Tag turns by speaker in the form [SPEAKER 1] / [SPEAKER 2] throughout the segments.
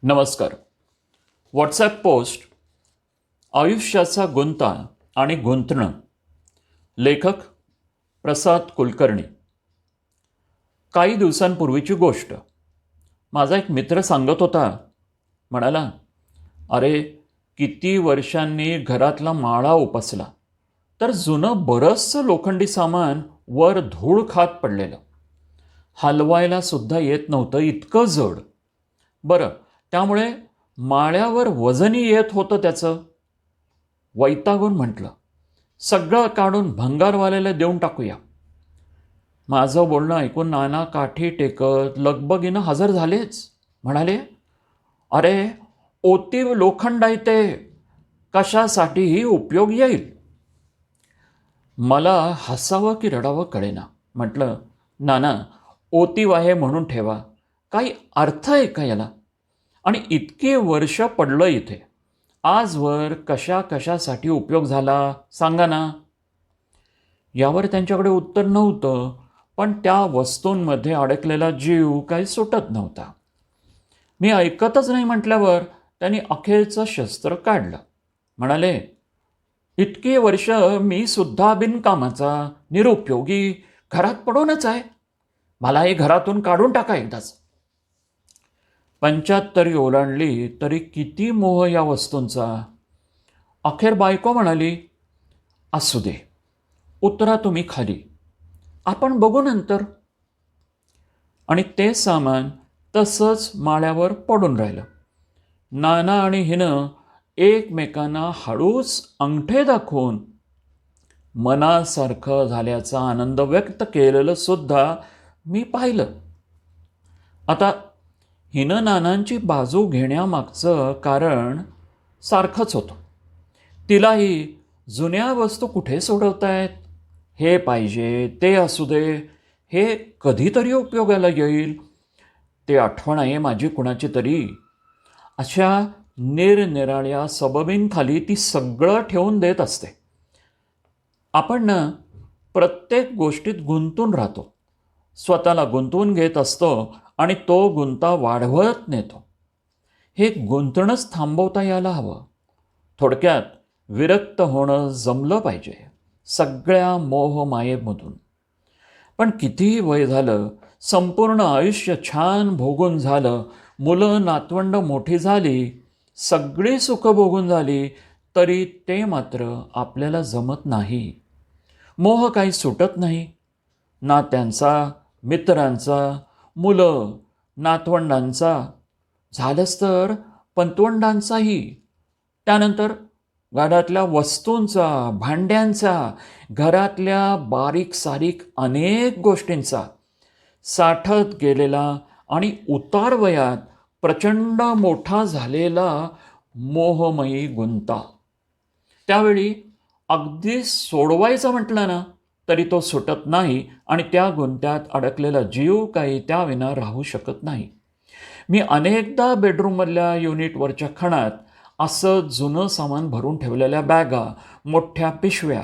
[SPEAKER 1] नमस्कार. WhatsApp post आयुष्याचा गुंता आणि गुंतणं. लेखक प्रसाद कुलकर्णी. काही दिवसांपूर्वीची गोष्ट. माझा एक मित्र सांगत होता. म्हणाला, अरे किती वर्षांनी घरातला माळा उपसला तर जुनं बरंचसं लोखंडी सामान वर धूळ खात पडलेलं. हलवायला सुद्धा येत नव्हतं, इतकं जड. बरं, त्यामुळे माळ्यावर वजनही येत होतं त्याचं. वैतागून म्हटलं, सगळं काढून भंगारवाल्याला देऊन टाकूया. माझं बोलणं ऐकून नाना काठी टेकत लगबगीनं हजर झालेच. म्हणाले, अरे ओतीव लोखंड आहे ते, कशासाठीही उपयोग येईल. मला हसावं की रडावं कळेना. म्हटलं, नाना ओतीव आहे म्हणून ठेवा, काही अर्थ आहे का याला? आणि इतकी वर्ष पडलं इथे, आजवर कशासाठी उपयोग झाला सांगा ना. यावर त्यांच्याकडे उत्तर नव्हतं, पण त्या वस्तूंमध्ये अडकलेला जीव काही सुटत नव्हता. मी ऐकतच नाही म्हटल्यावर त्यांनी अखेरचं शस्त्र काढलं. म्हणाले, इतकी वर्ष मी सुद्धा बिनकामाचा, निरुपयोगी घरात पडूनच आहे. मला हे घरातून काढून टाका एकदाच. 75 ओलांडली तरी किती मोह या वस्तूंचा. अखेर बायको म्हणाली, असू दे, उतरा तुम्ही खाली, आपण बघू नंतर. आणि ते सामान तसंच माळ्यावर पडून राहिलं. नाना आणि हिनं एकमेकांना हळूच अंगठे दाखवून मनासारखं झाल्याचा आनंद व्यक्त केलेलं सुद्धा मी पाहिलं. आता हिनं नानांची बाजू घेण्यामागचं कारण सारखंच होतं. तिलाही जुन्या वस्तू कुठे सोडवतायत, हे पाहिजे, ते असू दे, हे कधीतरी उपयोगाला येईल, ते आठवण आहे माझी कुणाची तरी, अशा निरनिराळ्या सबबींखाली ती सगळं ठेवून देत असते. आपण ना प्रत्येक गोष्टीत गुंतून राहतो, स्वतःला गुंतवून घेत असतो आणि तो गुंता वाढवत नेतो. हे गुंतणंच थांबवता यायला हवं. थोडक्यात विरक्त होणं जमलं पाहिजे सगळ्या मोहमायेमधून. पण कितीही वय झालं, संपूर्ण आयुष्य छान भोगून झालं, मुलं नातवंड मोठी झाली, सगळी सुखं भोगून झाली, तरी ते मात्र आपल्याला जमत नाही. मोह काही सुटत नाही. नात्यांचा, मित्रांचा, मुलं, नातवंडांचा, झालंच तर पतवंडांचाही, त्यानंतर घरातल्या वस्तूंचा, भांड्यांचा, घरातल्या बारीक सारीक अनेक गोष्टींचा साठत गेलेला आणि उतार वयात प्रचंड मोठा झालेला मोहमयी गुंता. त्यावेळी अगदी सोडवायचं म्हटलं ना तरी तो सुटत नाही आणि त्या गुंत्यात अडकलेला जीव काही त्याविना राहू शकत नाही. मी अनेकदा बेडरूममधल्या युनिटवरच्या खणात असं जुनं सामान भरून ठेवलेल्या बॅगा, मोठ्या पिशव्या,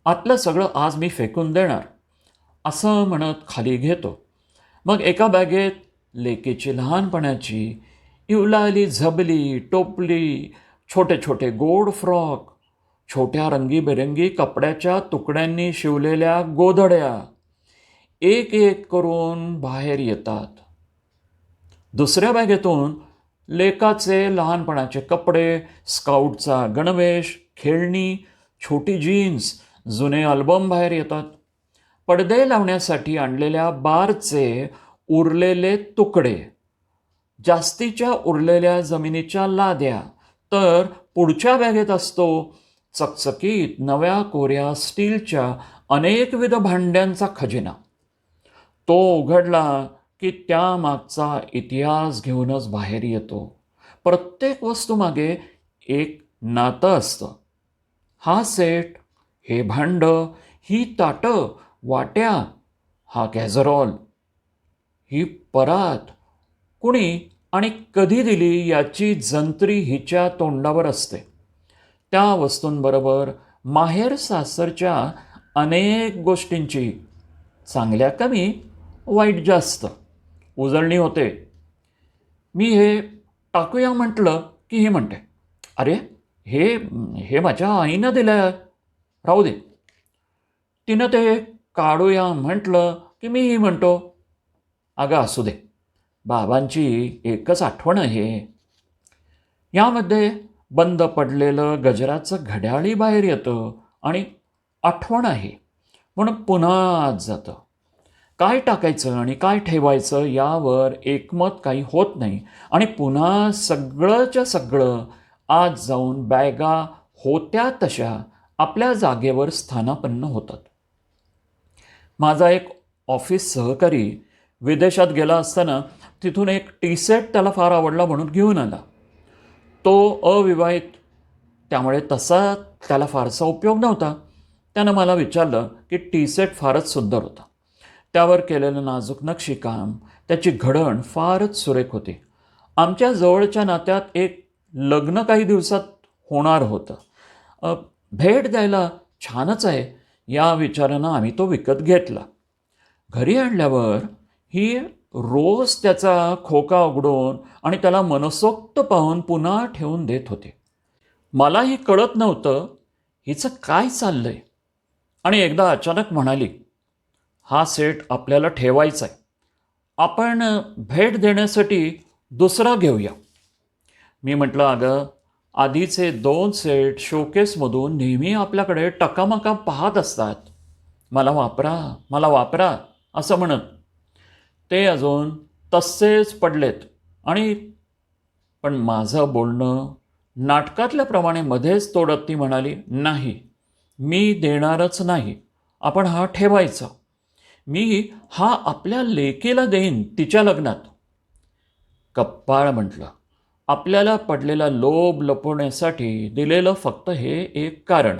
[SPEAKER 1] आतलं सगळं आज मी फेकून देणार असं म्हणत खाली घेतो. मग एका बॅगेत लेकीची लहानपणाची इवलाली झबली, टोपली, छोटे छोटे गोड फ्रॉक, छोट्या रंगीबेरंगी कपड्याच्या तुकड्यांनी शिवलेल्या गोधड्या एक एक करून बाहेर येतात. दुसऱ्या बॅगेतून लेकाचे लहानपणाचे कपडे, स्काउटचा गणवेश, खेळणी, छोटी जीन्स, जुने अल्बम बाहेर येतात. पडदे लावण्यासाठी आणलेल्या बारचे उरलेले तुकडे, जास्तीच्या उरलेल्या जमिनीच्या लाद्या, तर पुढच्या बॅगेत असतो चकचकीत नव्या कोऱ्या स्टीलच्या अनेकविध भांड्यांचा खजिना. तो उघडला की त्यामागचा इतिहास घेऊनच बाहेर येतो. प्रत्येक वस्तूमागे एक नातं असतं. हा सेट, हे भांडं, ही ताटं, वाट्या, हा कॅझरॉल, ही परात कुणी आणि कधी दिली याची जंत्री हिच्या तोंडावर असते. त्या वस्तूंबरोबर माहेर सासरच्या अनेक गोष्टींची, चांगल्या कमी, वाईट जास्त, उजळणी होते. मी हे टाकूया म्हटलं की ही म्हणते, अरे हे हे माझ्या आईनं दिलं, राहू दे. तिनं ते काढूया म्हटलं की मीही म्हणतो, अगं असू दे, बाबांची एकच आठवण आहे. यामध्ये बंद पडलेलं गजराचं घड्याळी बाहेर येतं आणि आठवण आहे म्हणून पुन्हा आत जातं. काय टाकायचं आणि काय ठेवायचं यावर एकमत काही होत नाही आणि पुन्हा सगळंच्या सगळं आत जाऊन बॅगा होत्या तशा आपल्या जागेवर स्थानापन्न होतात. माझा एक ऑफिस सहकारी विदेशात गेला असताना तिथून एक टी सेट त्याला फार आवडला म्हणून घेऊन आला. तो अविवाहित, त्यामुळे तसा त्याला फारसा उपयोग नव्हता. त्यानं मला विचारलं की टी सेट फारच सुंदर होता. त्यावर केलेलं नाजूक नक्षीकाम, त्याची घडण फारच सुरेख होती. आमच्या जवळच्या नात्यात एक लग्न काही दिवसात होणार होतं. भेट द्यायला छानच आहे या विचारानं आम्ही तो विकत घेतला. घरी आणल्यावर ही रोज त्याचा खोका उघडून आणि त्याला मनसोक्त पाहून पुन्हा ठेवून देत होते. मलाही कळत नव्हतं हिचं काय चाललंय. आणि एकदा अचानक म्हणाली, हा सेट आपल्याला ठेवायचा आहे, आपण भेट देण्यासाठी दुसरा घेऊया. मी म्हटलं, अगं आधीचे 2 सेट शोकेसमधून नेहमी आपल्याकडे टकामका पाहत असतात, मला वापरा, मला वापरा असं म्हणत. ते अजून तसेच पडलेत. आणि पण माझं बोलणं नाटकातल्याप्रमाणे मध्येच तोडत ती म्हणाली, नाही, मी देणारच नाही, आपण हा ठेवायचा. मी हा आपल्या लेकीला देईन तिच्या लग्नात. कप्पाळ म्हटलं, आपल्याला पडलेला लोभ लपवण्यासाठी दिलेलं फक्त हे एक कारण.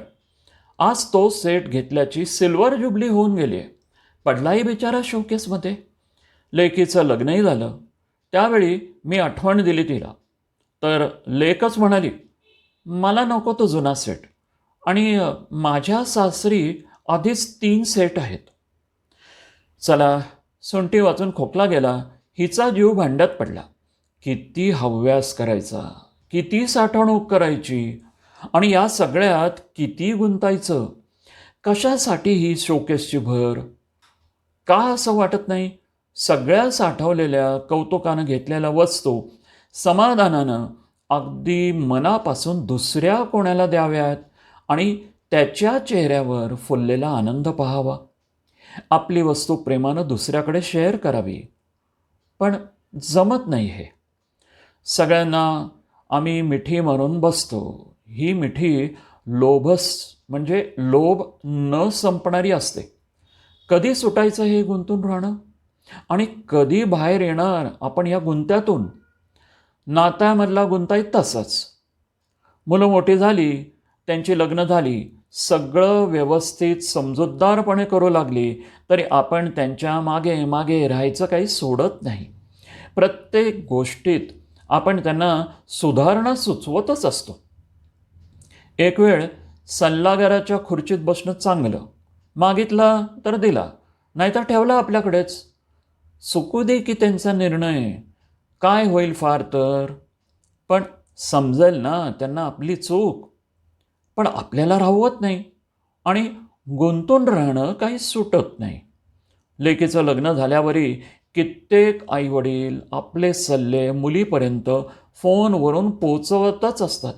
[SPEAKER 1] आज तो सेट घेतल्याची सिल्वर जुबली होऊन गेली आहे. पडलाही बिचारा शोकेसमध्ये. लेकीचं लग्नही झालं. त्यावेळी मी आठवण दिली तिला, तर लेकच म्हणाली, मला नको तो जुना सेट, आणि माझ्या सासरी आधीच 3 सेट आहेत. चला, सुंटी वाचून खोकला गेला. हिचा जीव भांड्यात पडला. किती हव्यास करायचा, किती साठवणूक करायची आणि या सगळ्यात किती गुंतायचं. कशासाठी ही शोकेसची भर? का असं वाटत नाही सगळ्या साठवलेल्या कौतुकानं घेतलेल्या वस्तू समाधानानं अगदी मनापासून दुसऱ्या कोणाला द्याव्यात आणि त्याच्या चेहऱ्यावर फुललेला आनंद पाहावा. आपली वस्तू प्रेमानं दुसऱ्याकडे शेअर करावी. पण जमत नाही हे. सगळ्यांना आम्ही मिठी मारून बसतो. ही मिठी लोभस म्हणजे लोभ न संपणारी असते. कधी सुटायचं हे गुंतून राहणं आणि कधी बाहेर येणार आपण या गुंत्यातून. नात्यामधला गुंताही तसंच. मुलं मोठी झाली, त्यांची लग्न झाली, सगळं व्यवस्थित समजूतदारपणे करू लागली, तरी आपण त्यांच्या मागे मागे राहायचं काही सोडत नाही. प्रत्येक गोष्टीत आपण त्यांना सुधारणा सुचवतच असतो. एक वेळ सल्लागाराच्या खुर्चीत बसणं चांगलं. मागितला तर दिला, नाहीतर ठेवला आपल्याकडेच. चुकू दे की त्यांचा निर्णय, काय होईल फार तर. पण समजेल ना त्यांना आपली चूक. पण आपल्याला राहवत नाही आणि गुंतून राहणं काही सुटत नाही. लेकीचं लग्न झाल्यावरही कित्येक आईवडील आपले सल्ले मुलीपर्यंत फोनवरून पोचवतच असतात.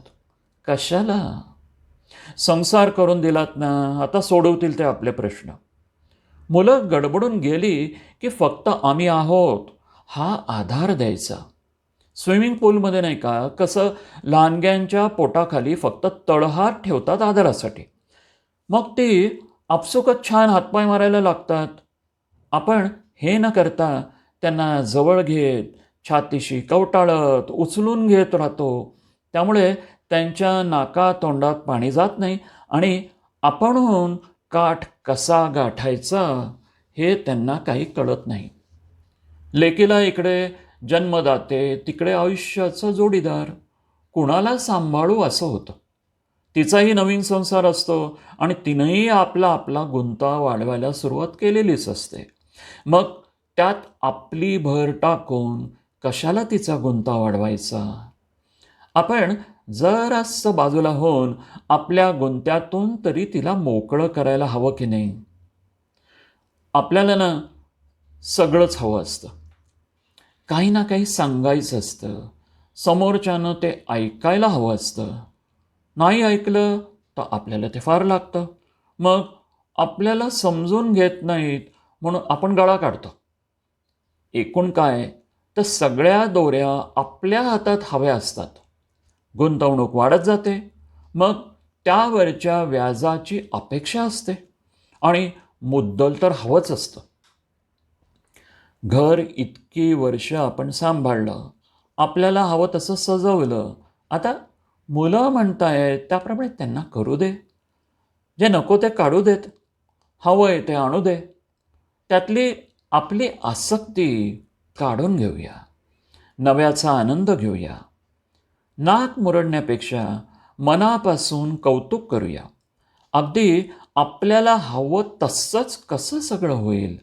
[SPEAKER 1] कशाला? संसार करून दिलात ना, आता सोडवतील ते आपले प्रश्न. मुलं गडबडून गेली की फक्त आम्ही आहोत हा आधार द्यायचा. स्विमिंग पूलमध्ये नाही का कसं लहानग्यांच्या पोटाखाली फक्त तळहात ठेवतात आधारासाठी, मग ती आपसुकच छान हातपाय मारायला लागतात. आपण हे न करता त्यांना जवळ घेत, छातीशी कवटाळत उचलून घेत राहतो. त्यामुळे त्यांच्या नाकातोंडात पाणी जात नाही आणि आपणहून काठ कसा गाठायचा हे त्यांना काही कळत नाही. लेकीला इकडे जन्मदाते, तिकडे आयुष्याचा जोडीदार, कुणाला सांभाळू असं होतं. तिचाही नवीन संसार असतो आणि तिनंही आपला आपला गुंता वाढवायला सुरुवात केलेलीच असते. मग त्यात आपली भर टाकून कशाला तिचा गुंता वाढवायचा? आपण जरासं बाजूला होऊन आपल्या गुंत्यातून तरी तिला मोकळं करायला हवं की नाही? आपल्याला ना सगळंच हवं असतं. काही ना काही सांगायचं असतं. समोरच्यानं ते ऐकायला हवं असतं. नाही ऐकलं तर आपल्याला ते फार लागतं. मग आपल्याला समजून घेत नाहीत म्हणून आपण गळा काढतो. एकूण काय, तर सगळ्या दोऱ्या आपल्या हातात हव्या असतात. गुंतवणूक वाढत जाते. मग त्यावरच्या व्याजाची अपेक्षा असते आणि मुद्दल तर हवंच असतं. घर इतकी वर्ष आपण सांभाळलं, आपल्याला हवं तसं सजवलं. आता मुलं म्हणतायत त्याप्रमाणे त्यांना करू दे. जे नको ते काढू देत. हवंय ते आणू दे. त्यातली आपली आसक्ती काढून घेऊया. नव्याचा आनंद घेऊया. नाक मुरडण्यापेक्षा मनापासून कौतुक करूया. अगदी आपल्याला हवं तसंच कसं सगळं होईल?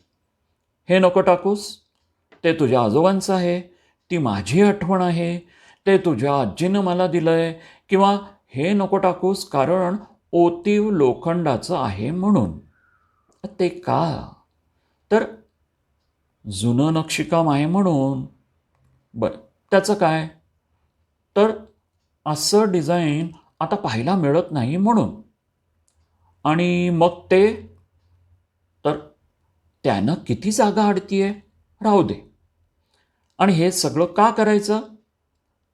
[SPEAKER 1] हे नको टाकूस. ते तुझ्या आजोबांचं आहे. ती माझी आठवण आहे. ते तुझ्या आजीनं मला दिलंय. किंवा हे नको टाकूस कारण ओतीव लोखंडाचं आहे म्हणून. ते का? तर जुनं नक्षीकाम आहे म्हणून. बरं, त्याचं काय? तर असं डिझाईन आता पाहायला मिळत नाही म्हणून. आणि मग ते तर त्यानं किती जागा अडतीये? राहू दे. आणि हे सगळं का करायचं?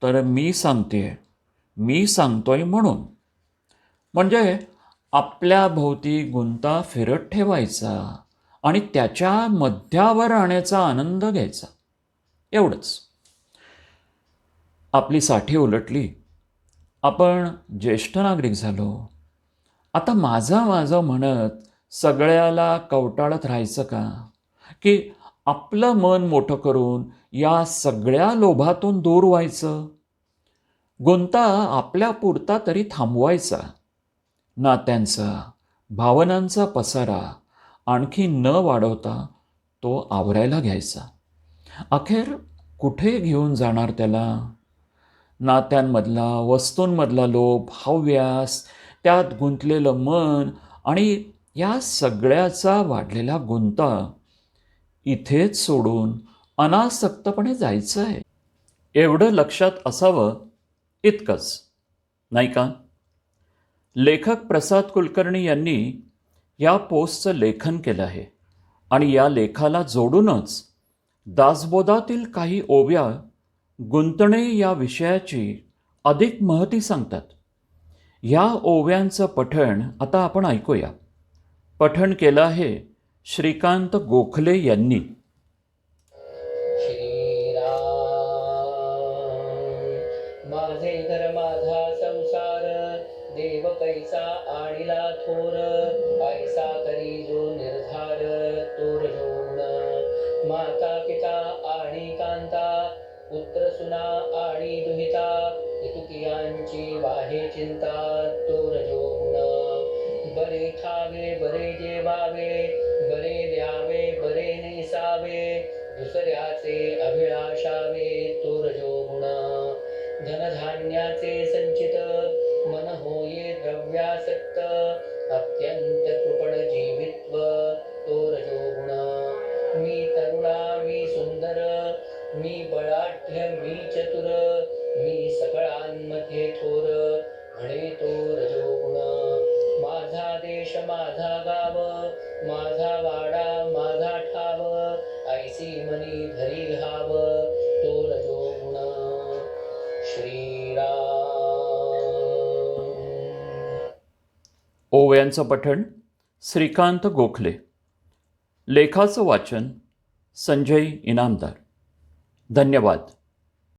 [SPEAKER 1] तर मी सांगतोय म्हणून. म्हणजे आपल्या भोवती गुंता फिरत ठेवायचा आणि त्याच्या मध्यावर राहण्याचा आनंद घ्यायचा. एवढंच. आपली साठी उलटली. आपण ज्येष्ठ नागरिक झालो. आता माझं म्हणत सगळ्याला कवटाळत राहायचं का? की आपलं मन मोठं करून या सगळ्या लोभातून दूर व्हायचं? गुंता आपल्या पुरता तरी थांबवायचा. नात्यांचा, भावनांचा पसारा आणखी न वाढवता तो आवरायला घ्यायचा. अखेर कुठे घेऊन जाणार त्याला? नात्यांमधला, वस्तूंमधला लोभ, हव्यास, त्यात गुंतलेलं मन आणि या सगळ्याचा वाढलेला गुंता इथेच सोडून अनासक्तपणे जायचं आहे. एवढं लक्षात असावं इतकंच, नाही का? लेखक प्रसाद कुलकर्णी यांनी या पोस्टचं लेखन केलं आहे आणि या लेखाला जोडूनच दासबोधातील काही ओव्या गुंतणे या विषयाची अधिक महती सांगतात. या ओव्यांचं पठण आता आपण ऐकूया. पठण केलं आहे श्रीकांत गोखले यांनी.
[SPEAKER 2] श्रीराम माझे घर माझा संसार देव कैसा आणिला थोर ऐसा करी जो निर्धार तोर जोगुण माता पिता आणि कांता पुत्र सुना आणि दुहिता इतुकियांची वाहे चिंता तोर जोगुण बरे खावे बरे जेवावे बरे द्यावे बरे नेसावे दुसऱ्याचे अभिलाषावे तोर जोगुण धनधान्याचे संचित मन होये द्रव्यासक्त अत्यंत कृपण जीवित्व तोर जोगुण मी तरुणा मी सुंदर मी बळाढ्य मी चतुर मी सकळांमध्ये थोर म्हणे तोर जोगुण माझा देश माझा गाव माझा वाडा माझा ठाव ऐसी मनी धरी घाव तोर जोगुण श्रीराम.
[SPEAKER 1] ओव्यांचं पठण श्रीकांत गोखले. लेखाचं वाचन संजय इनामदार. धन्यवाद.